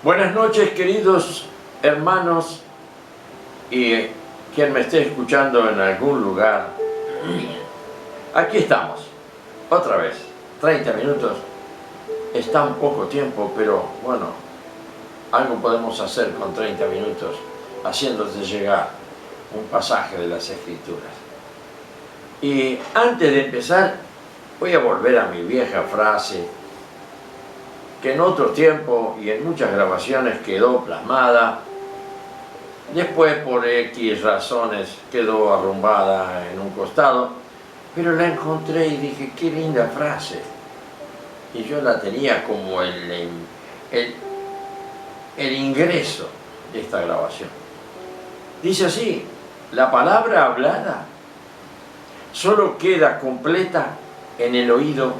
Buenas noches, queridos hermanos y quien me esté escuchando en algún lugar. Aquí estamos, otra vez, 30 minutos. Está un poco tiempo, pero bueno, algo podemos hacer con 30 minutos, haciéndote llegar un pasaje de las Escrituras. Y antes de empezar, voy a volver a mi vieja frase, que en otro tiempo y en muchas grabaciones quedó plasmada, después por X razones quedó arrumbada en un costado, pero la encontré y dije, qué linda frase. Y yo la tenía como el ingreso de esta grabación. Dice así: la palabra hablada solo queda completa en el oído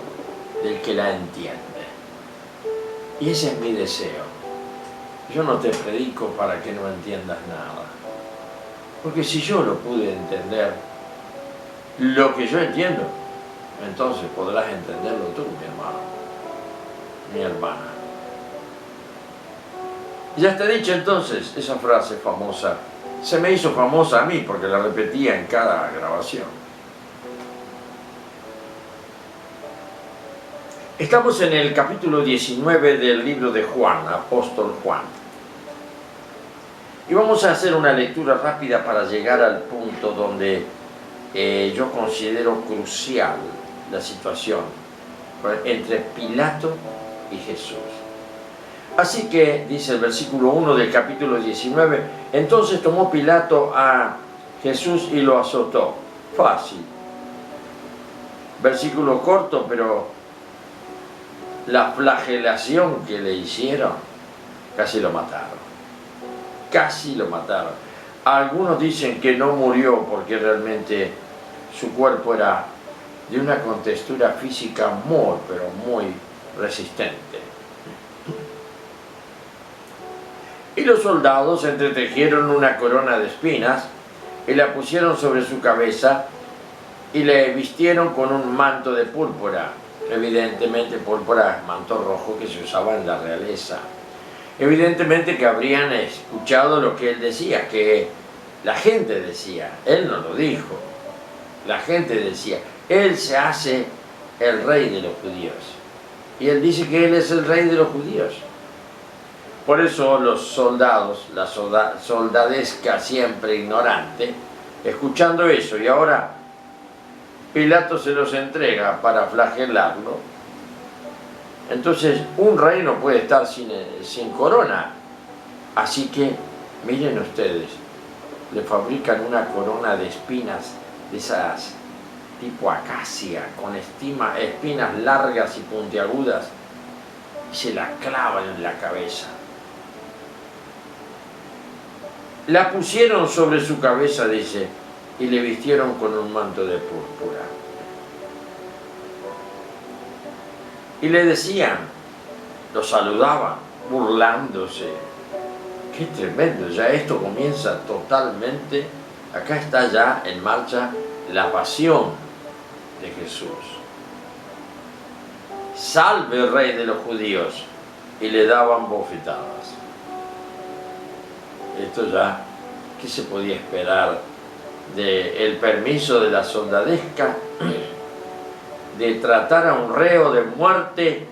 del que la entiende. Y ese es mi deseo. Yo no te predico para que no entiendas nada. Porque si yo lo pude entender, lo que yo entiendo, entonces podrás entenderlo tú, mi hermano, mi hermana. Ya te he dicho entonces esa frase famosa. Se me hizo famosa a mí porque la repetía en cada grabación. Estamos en el capítulo 19 del libro de Juan, apóstol Juan. Y vamos a hacer una lectura rápida para llegar al punto donde yo considero crucial la situación entre Pilato y Jesús. Así que, dice el versículo 1 del capítulo 19, entonces tomó Pilato a Jesús y lo azotó. Fácil. Versículo corto, pero la flagelación que le hicieron, casi lo mataron. Casi lo mataron. Algunos dicen que no murió porque realmente su cuerpo era de una contextura física pero muy resistente. Y los soldados entretejieron una corona de espinas y la pusieron sobre su cabeza y le vistieron con un manto de púrpura. Evidentemente púrpura, manto rojo que se usaba en la realeza. Evidentemente que habrían escuchado lo que él decía, que la gente decía, él no lo dijo, la gente decía, él se hace el rey de los judíos. Y él dice que él es el rey de los judíos. Por eso los soldados, la soldadesca siempre ignorante, escuchando eso, y ahora Pilato se los entrega para flagelarlo. Entonces un rey no puede estar sin corona. Así que, miren ustedes, le fabrican una corona de espinas, de esas tipo acacia, con espinas largas y puntiagudas, y se la clavan en la cabeza. La pusieron sobre su cabeza, dice, y le vistieron con un manto de púrpura. Y le decían, lo saludaban, burlándose. Qué tremendo, ya esto comienza totalmente, acá está ya en marcha la pasión de Jesús. Salve el rey de los judíos, y le daban bofetadas. Esto ya, ¿qué se podía esperar del permiso de la soldadesca de tratar a un reo de muerte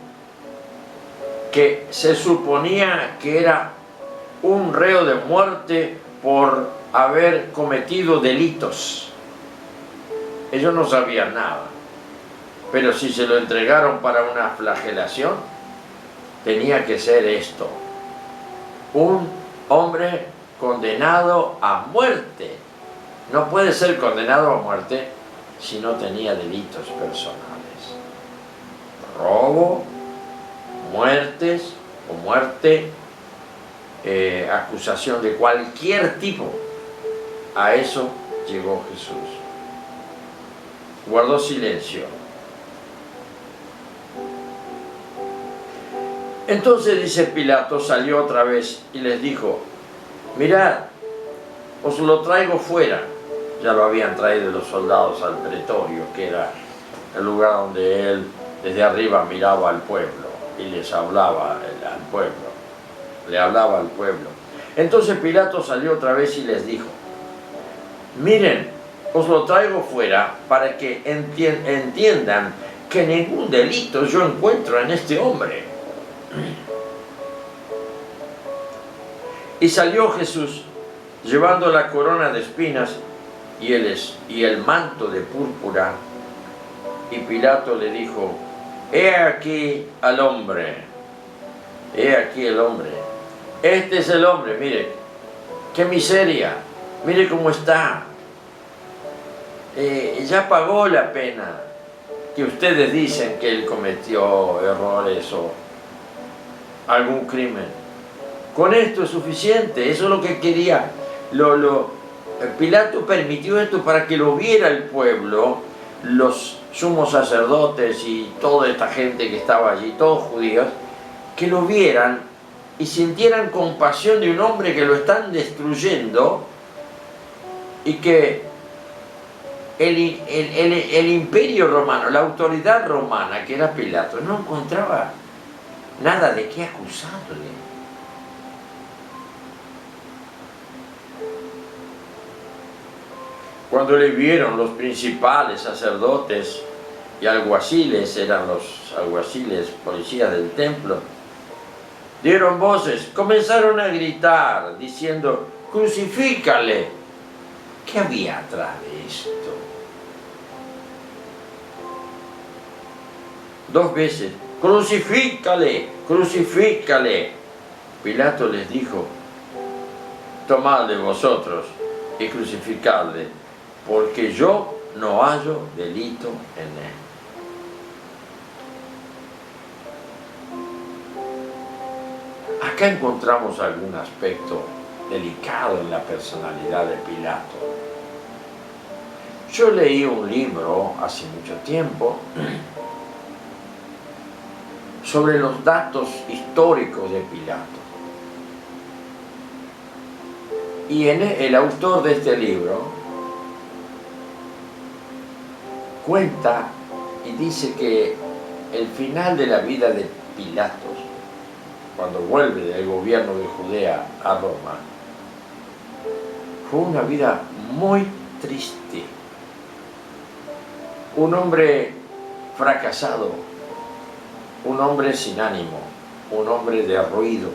que se suponía que era un reo de muerte por haber cometido delitos? Ellos no sabían nada, pero si se lo entregaron para una flagelación, tenía que ser esto: un hombre condenado a muerte. No puede ser condenado a muerte si no tenía delitos personales. Robo, muertes o muerte, acusación de cualquier tipo. A eso llegó Jesús. Guardó silencio. Entonces, dice Pilato, salió otra vez y les dijo, mirad, os lo traigo fuera. Ya lo habían traído los soldados al pretorio, que era el lugar donde él desde arriba miraba al pueblo y les hablaba al pueblo. le hablaba al pueblo. Entonces Pilato salió otra vez y les dijo: miren, os lo traigo fuera para que entiendan que ningún delito yo encuentro en este hombre. Y salió Jesús llevando la corona de espinas y el manto de púrpura. Y Pilato le dijo: he aquí al hombre, he aquí el hombre. Este es el hombre, mire, qué miseria, mire cómo está. Ya pagó la pena que ustedes dicen que él cometió errores o algún crimen. Con esto es suficiente, eso es lo que quería. Pilato permitió esto para que lo viera el pueblo, los sumos sacerdotes y toda esta gente que estaba allí, todos judíos, que lo vieran y sintieran compasión de un hombre que lo están destruyendo y que el imperio romano, la autoridad romana que era Pilato, no encontraba nada de qué acusarle. Cuando le vieron los principales sacerdotes y alguaciles, eran los alguaciles, policías del templo, dieron voces, comenzaron a gritar, diciendo: crucifícale. ¿Qué había atrás de esto? 2 veces, crucifícale, crucifícale. Pilato les dijo: tomadle vosotros y crucificadle, porque yo no hallo delito en él. Acá encontramos algún aspecto delicado en la personalidad de Pilato. Yo leí un libro hace mucho tiempo sobre los datos históricos de Pilato. Y el autor de este libro cuenta y dice que el final de la vida de Pilatos, cuando vuelve del gobierno de Judea a Roma, fue una vida muy triste. Un hombre fracasado, un hombre sin ánimo, un hombre derruido,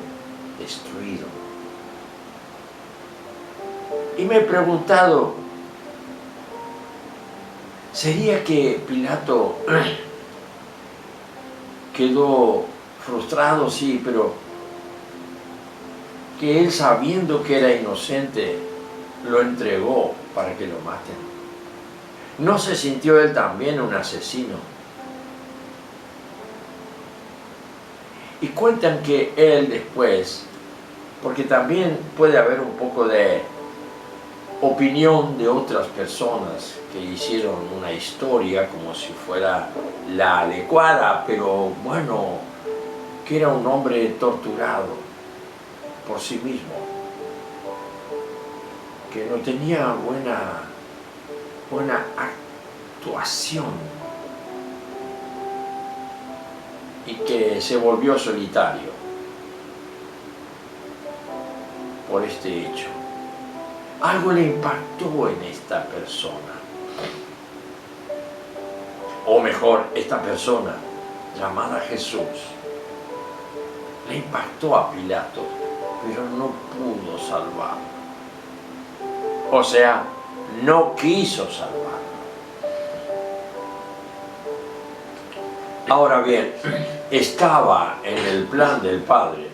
destruido. Y me he preguntado, ¿sería que Pilato quedó frustrado? Sí, pero que él, sabiendo que era inocente, lo entregó para que lo maten. ¿No se sintió él también un asesino? Y cuentan que él después, porque también puede haber un poco de opinión de otras personas que hicieron una historia como si fuera la adecuada, pero bueno, que era un hombre torturado por sí mismo, que no tenía buena actuación y que se volvió solitario por este hecho. Algo le impactó en esta persona. O mejor, esta persona llamada Jesús le impactó a Pilato, pero no pudo salvarlo. O sea, no quiso salvarlo. Ahora bien, estaba en el plan del Padre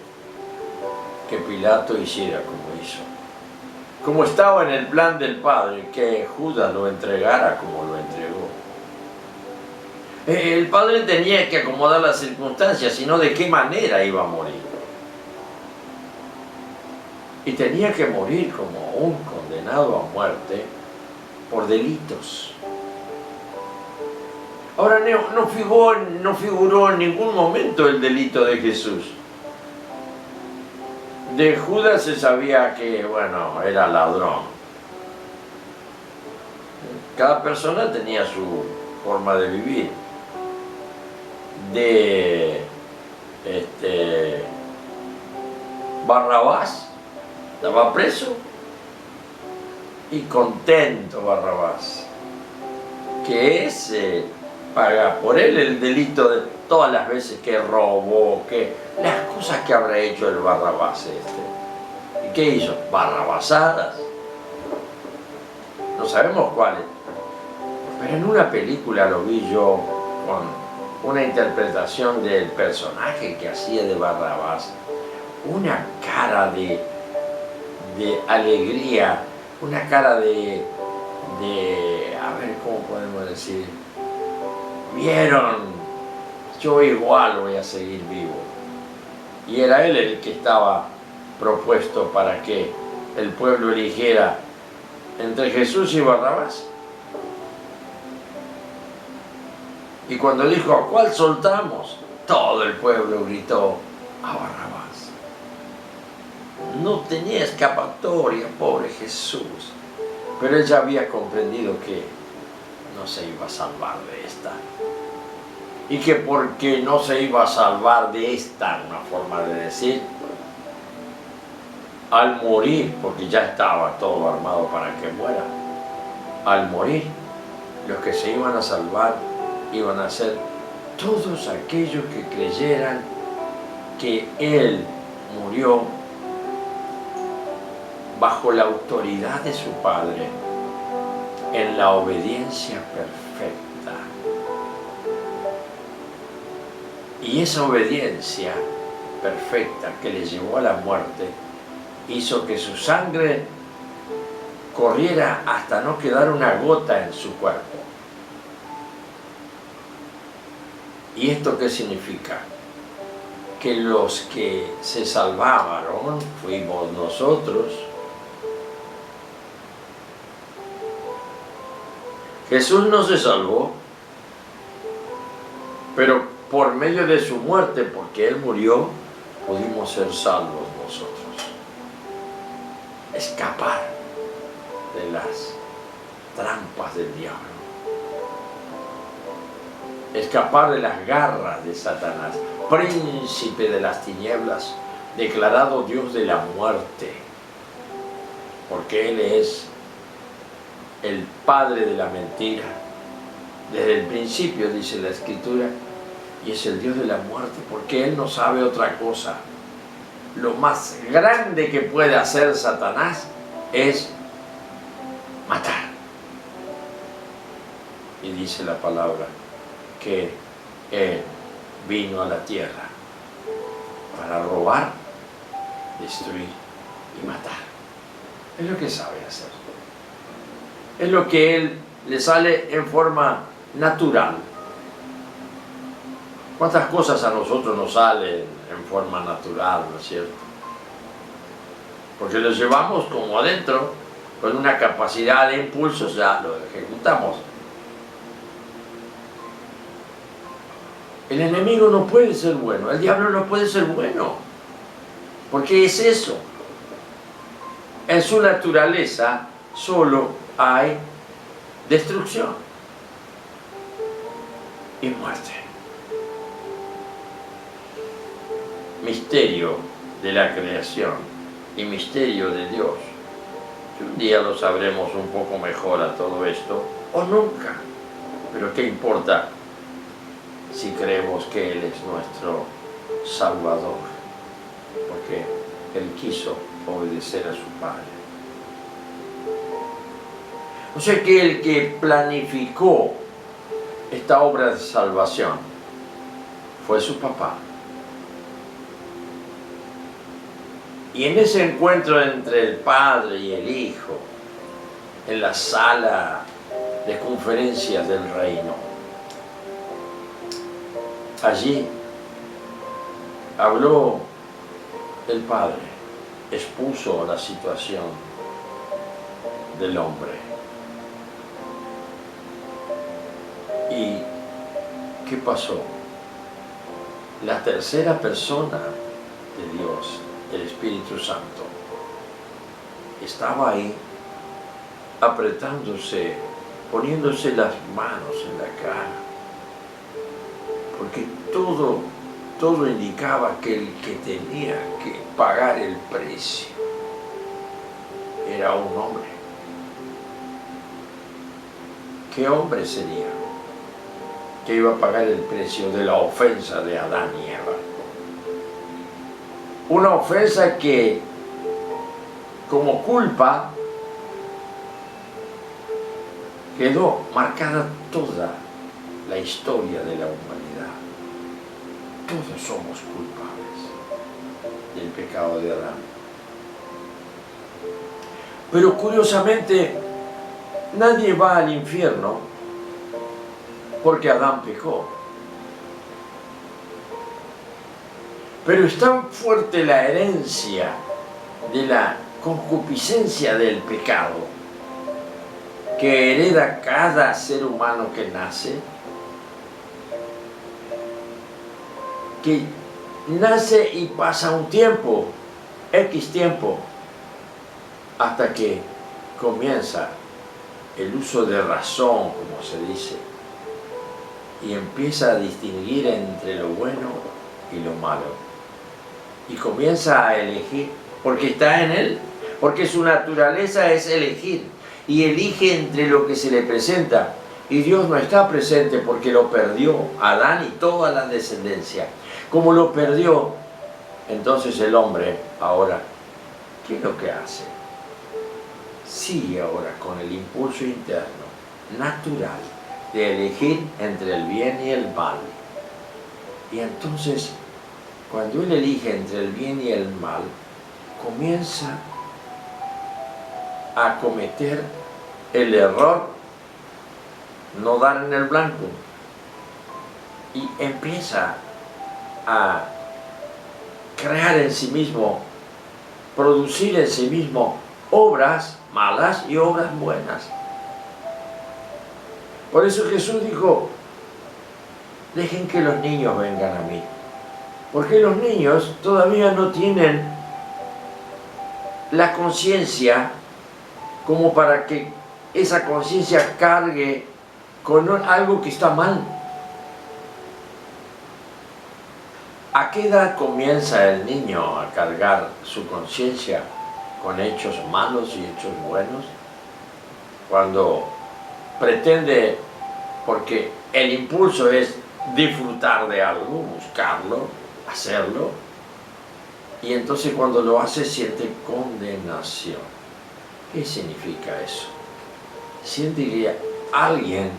que Pilato hiciera como hizo. Como estaba en el plan del Padre que Judas lo entregara como lo entregó. El Padre tenía que acomodar las circunstancias, sino de qué manera iba a morir. Y tenía que morir como un condenado a muerte por delitos. Ahora no figuró en ningún momento el delito de Jesús. De Judas se sabía que, bueno, era ladrón. Cada persona tenía su forma de vivir. Barrabás estaba preso y contento Barrabás, que ese paga por él el delito de todas las veces que robó, que las cosas que habrá hecho el Barrabás este. ¿Y qué hizo? Barrabasadas. No sabemos cuáles. Pero en una película lo vi yo con una interpretación del personaje que hacía de Barrabás. Una cara de alegría, una cara de, a ver cómo podemos decir, vieron, yo igual voy a seguir vivo. Y era él el que estaba propuesto para que el pueblo eligiera entre Jesús y Barrabás. Y cuando dijo, ¿a cuál soltamos? Todo el pueblo gritó, a Barrabás. No tenía escapatoria, pobre Jesús. Pero él ya había comprendido que no se iba a salvar de esta. Y que porque no se iba a salvar de esta, una forma de decir, al morir, porque ya estaba todo armado para que muera, al morir, los que se iban a salvar iban a ser todos aquellos que creyeran que Él murió bajo la autoridad de su Padre, en la obediencia perfecta. Y esa obediencia perfecta que le llevó a la muerte hizo que su sangre corriera hasta no quedar una gota en su cuerpo. ¿Y esto qué significa? Que los que se salvaron fuimos nosotros. Jesús no se salvó, pero por medio de su muerte, porque Él murió, pudimos ser salvos nosotros. Escapar de las trampas del diablo. Escapar de las garras de Satanás, príncipe de las tinieblas, declarado Dios de la muerte, porque Él es el padre de la mentira, desde el principio, dice la Escritura, y es el Dios de la muerte, porque Él no sabe otra cosa. Lo más grande que puede hacer Satanás es matar. Y dice la palabra que Él vino a la tierra para robar, destruir y matar. Es lo que sabe hacer. Es lo que Él le sale en forma natural. ¿Cuántas cosas a nosotros nos salen en forma natural, no es cierto? Porque lo llevamos como adentro, con una capacidad de impulsos, ya lo ejecutamos. El enemigo no puede ser bueno, el diablo no puede ser bueno, porque es eso. En su naturaleza solo hay destrucción y muerte. Misterio de la creación y misterio de Dios. Un día lo sabremos un poco mejor a todo esto, o nunca. Pero ¿qué importa si creemos que Él es nuestro Salvador? Porque Él quiso obedecer a su Padre. O sea que el que planificó esta obra de salvación fue su papá. Y en ese encuentro entre el Padre y el Hijo, en la sala de conferencias del reino, allí habló el Padre, expuso la situación del hombre. ¿Y qué pasó? La tercera persona de Dios, el Espíritu Santo, estaba ahí apretándose, poniéndose las manos en la cara, porque todo todo indicaba que el que tenía que pagar el precio era un hombre. ¿Qué hombre sería que iba a pagar el precio de la ofensa de Adán y Eva? Una ofensa que, como culpa, quedó marcada toda la historia de la humanidad. Todos somos culpables del pecado de Adán. Pero curiosamente, nadie va al infierno porque Adán pecó. Pero es tan fuerte la herencia de la concupiscencia del pecado que hereda cada ser humano que nace, que nace y pasa un tiempo, X tiempo, hasta que comienza el uso de razón, como se dice, y empieza a distinguir entre lo bueno y lo malo. Y comienza a elegir, porque está en él, porque su naturaleza es elegir, y elige entre lo que se le presenta. Y Dios no está presente porque lo perdió Adán y toda la descendencia. Como lo perdió, entonces el hombre ahora, ¿qué es lo que hace? Sigue ahora con el impulso interno, natural, de elegir entre el bien y el mal. Y entonces, cuando él elige entre el bien y el mal, comienza a cometer el error, no dar en el blanco, y empieza a crear en sí mismo, producir en sí mismo obras malas y obras buenas. Por eso Jesús dijo, dejen que los niños vengan a mí, porque los niños todavía no tienen la conciencia como para que esa conciencia cargue con algo que está mal. ¿A qué edad comienza el niño a cargar su conciencia con hechos malos y hechos buenos? Cuando pretende, porque el impulso es disfrutar de algo, buscarlo, hacerlo, y entonces cuando lo hace siente condenación. ¿Qué significa eso? Siente que alguien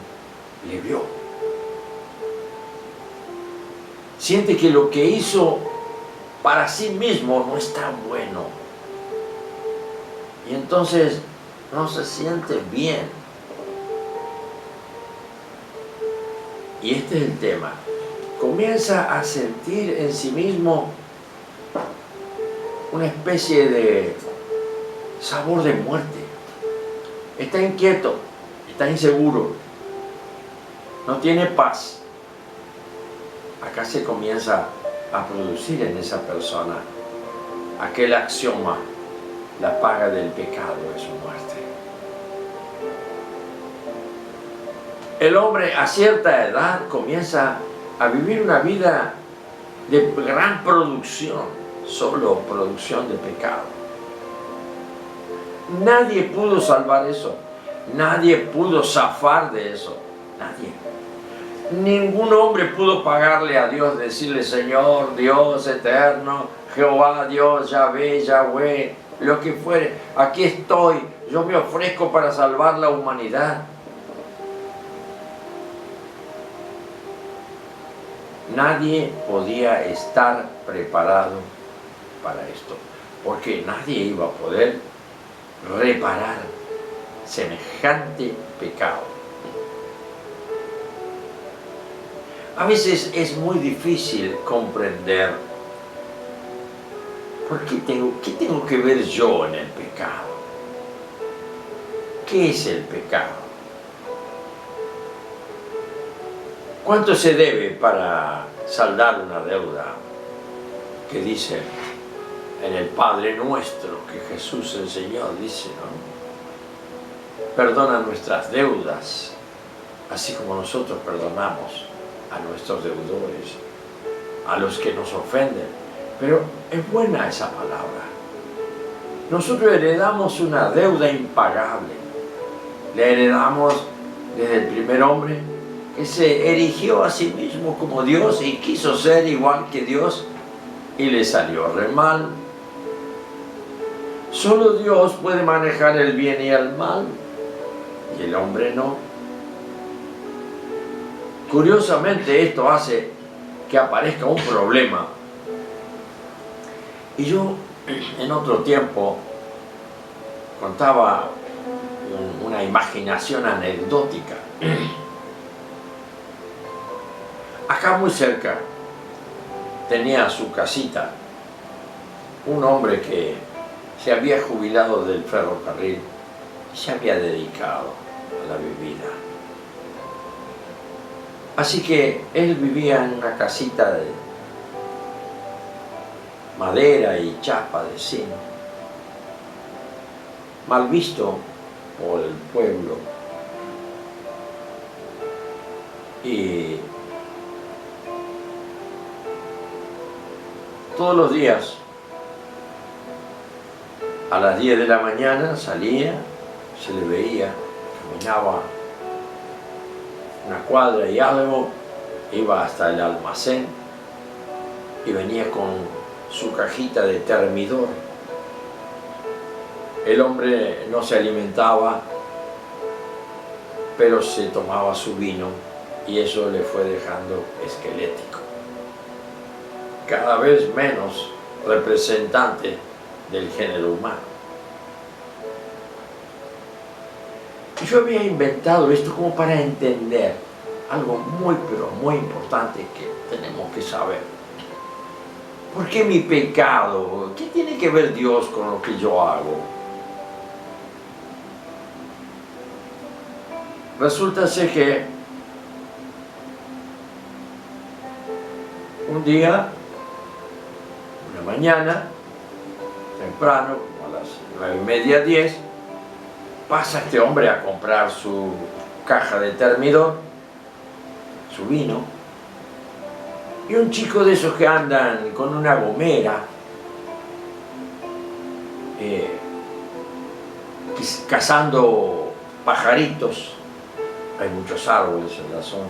le vio. Siente que lo que hizo para sí mismo no está bueno. Y entonces no se siente bien. Y este es el tema. Comienza a sentir en sí mismo una especie de sabor de muerte. Está inquieto, está inseguro, no tiene paz. Acá se comienza a producir en esa persona aquel axioma: la paga del pecado es muerte. El hombre a cierta edad comienza a vivir una vida de gran producción, solo producción de pecado. Nadie pudo salvar eso, nadie pudo zafar de eso, nadie. Ningún hombre pudo pagarle a Dios, decirle: Señor, Dios eterno, Jehová, Dios, Yahvé, Yahweh, lo que fuere, aquí estoy, yo me ofrezco para salvar la humanidad. Nadie podía estar preparado para esto, porque nadie iba a poder reparar semejante pecado. A veces es muy difícil comprender ¿qué tengo que ver yo en el pecado? ¿Qué es el pecado? ¿Cuánto se debe para saldar una deuda? Que dice en el Padre Nuestro que Jesús enseñó, dice, ¿no? Perdona nuestras deudas, así como nosotros perdonamos a nuestros deudores. a los que nos ofenden, pero es buena esa palabra. Nosotros heredamos una deuda impagable. Le heredamos desde el primer hombre que se erigió a sí mismo como Dios y quiso ser igual que Dios y le salió re mal. Solo Dios puede manejar el bien y el mal y el hombre no. Curiosamente esto hace que aparezca un problema. Y yo en otro tiempo contaba una imaginación anecdótica. Acá muy cerca tenía su casita un hombre que se había jubilado del ferrocarril y se había dedicado a la vivida. Así que él vivía en una casita de madera y chapa de zinc, mal visto por el pueblo. Y todos los días, a las 10 de la mañana, salía, se le veía, caminaba una cuadra y algo, iba hasta el almacén y venía con su cajita de termidor. El hombre no se alimentaba, pero se tomaba su vino y eso le fue dejando esquelético. Cada vez menos representante del género humano. Y yo había inventado esto como para entender algo muy, pero muy importante que tenemos que saber. ¿Por qué mi pecado? ¿Qué tiene que ver Dios con lo que yo hago? Resulta ser que un día, una mañana, temprano, como a las 9:30, 10, pasa este hombre a comprar su caja de termidor, su vino, y un chico de esos que andan con una gomera, cazando pajaritos, hay muchos árboles en la zona,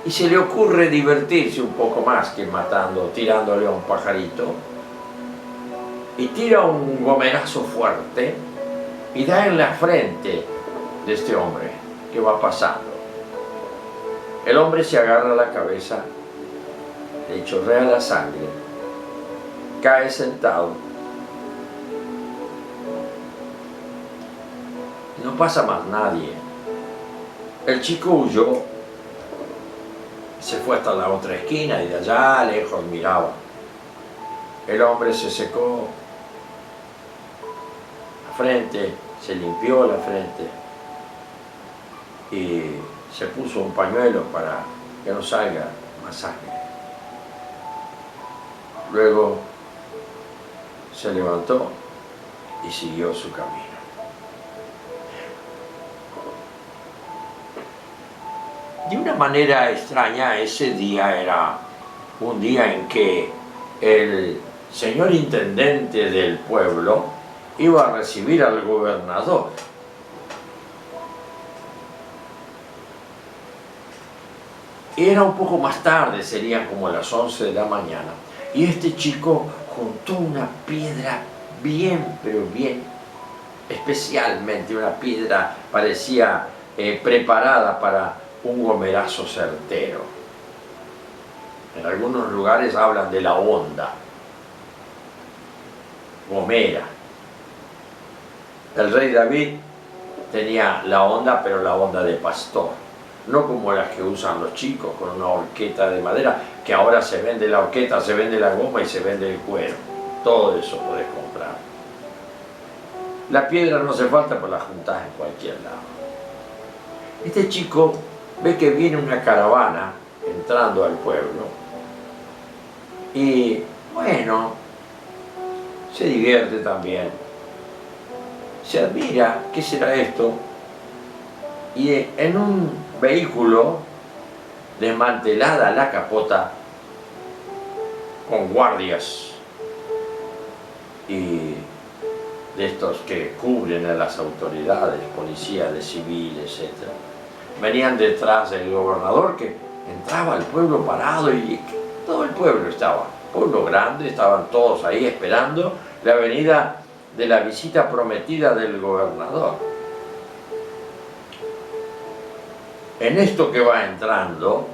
y se le ocurre divertirse un poco más que tirándole a un pajarito, y tira un gomerazo fuerte y da en la frente de este hombre que va pasando. El hombre se agarra la cabeza, le chorrea la sangre, cae sentado. No pasa más nadie. El chico huyó, se fue hasta la otra esquina y de allá lejos miraba. El hombre se secó la frente, se limpió la frente y se puso un pañuelo para que no salga más sangre. Luego se levantó y siguió su camino. De una manera extraña, ese día era un día en que el señor intendente del pueblo iba a recibir al gobernador. Era un poco más tarde, serían como las 11 de la mañana, y este chico juntó una piedra bien, pero bien, especialmente una piedra parecía preparada para un gomerazo certero. En algunos lugares hablan de la honda, gomera. El rey David tenía la honda, pero la honda de pastor, no como las que usan los chicos con una horqueta de madera, que ahora se vende la horqueta, se vende la goma y se vende el cuero. Todo eso podés comprar. La piedra no hace falta, pues la juntás en cualquier lado. Este chico ve que viene una caravana entrando al pueblo y, bueno, se divierte también. Se admira, ¿qué será esto? Y en un vehículo desmantelada la capota con guardias y de estos que cubren a las autoridades, policía de civil, etc. Venían detrás del gobernador, que entraba al pueblo parado y todo el pueblo estaba, pueblo grande, estaban todos ahí esperando la venida de la visita prometida del gobernador. En esto que va entrando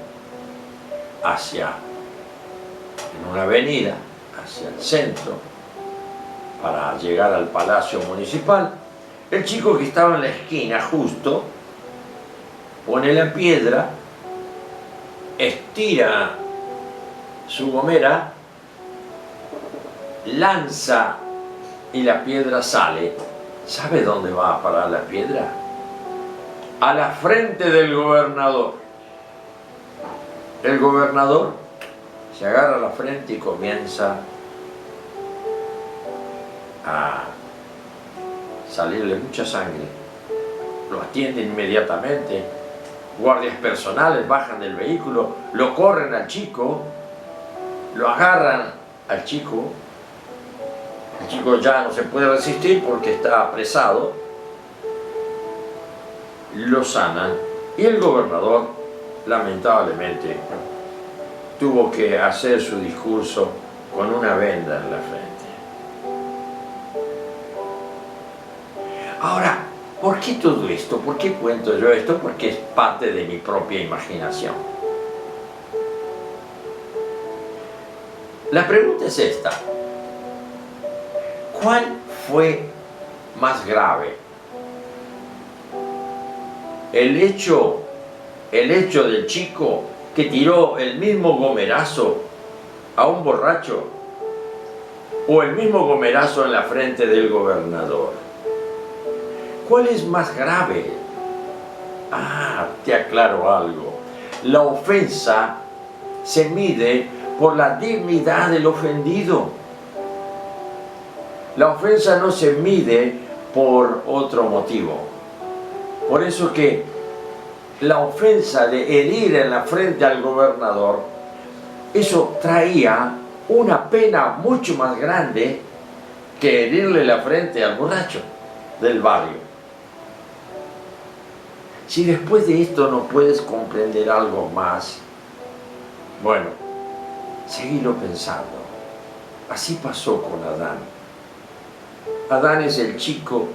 en una avenida, hacia el centro, para llegar al palacio municipal, el chico que estaba en la esquina justo, pone la piedra, estira su gomera, lanza y la piedra sale. ¿Sabe dónde va a parar la piedra? A la frente del gobernador. El gobernador se agarra la frente y comienza a salirle mucha sangre. Lo atienden inmediatamente, guardias personales bajan del vehículo, lo corren al chico, lo agarran al chico. El chico ya no se puede resistir porque está apresado, lo sanan y el gobernador lamentablemente tuvo que hacer su discurso con una venda en la frente. Ahora, ¿por qué todo esto? ¿Por qué cuento yo esto? Porque es parte de mi propia imaginación. La pregunta es esta: ¿cuál fue más grave? ¿El hecho del chico que tiró el mismo gomerazo a un borracho o el mismo gomerazo en la frente del gobernador? ¿Cuál es más grave? Te aclaro algo. La ofensa se mide por la dignidad del ofendido. La ofensa no se mide por otro motivo. Por eso que la ofensa de herir en la frente al gobernador, eso traía una pena mucho más grande que herirle la frente al borracho del barrio. Si después de esto no puedes comprender algo más, bueno, seguilo pensando. Así pasó con Adán. Adán es el chico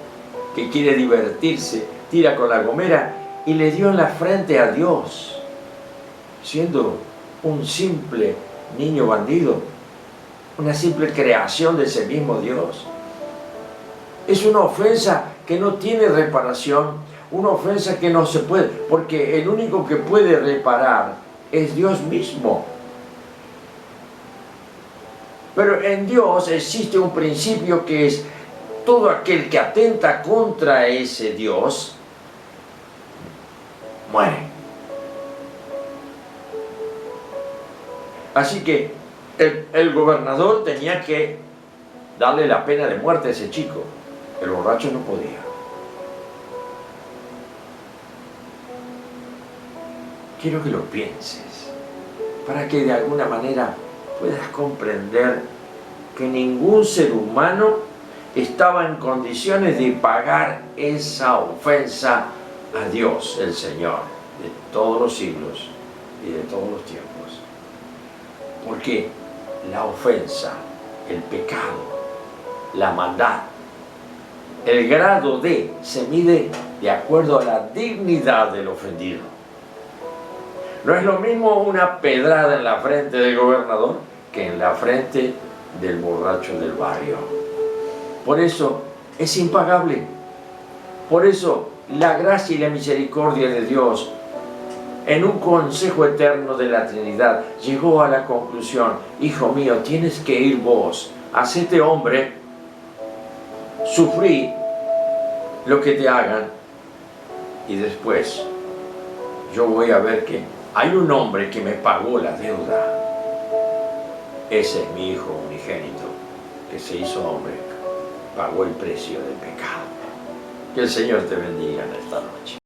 que quiere divertirse, tira con la gomera y le dio en la frente a Dios, siendo un simple niño bandido, una simple creación de ese mismo Dios. Es una ofensa que no tiene reparación, una ofensa que no se puede, porque el único que puede reparar es Dios mismo. Pero en Dios existe un principio que es: todo aquel que atenta contra ese Dios muere. Así que el gobernador tenía que darle la pena de muerte a ese chico. El borracho no podía. Quiero que lo pienses, para que de alguna manera puedas comprender que ningún ser humano estaba en condiciones de pagar esa ofensa a Dios, el Señor, de todos los siglos y de todos los tiempos. Porque la ofensa, el pecado, la maldad, el grado se mide de acuerdo a la dignidad del ofendido. No es lo mismo una pedrada en la frente del gobernador que en la frente del borracho del barrio. Por eso es impagable. Por eso la gracia y la misericordia de Dios, en un consejo eterno de la Trinidad, llegó a la conclusión: hijo mío, tienes que ir vos, hacete hombre, sufrí lo que te hagan, y después yo voy a ver que hay un hombre que me pagó la deuda. Ese es mi Hijo unigénito, que se hizo hombre, pagó el precio del pecado. Que el Señor te bendiga en esta noche.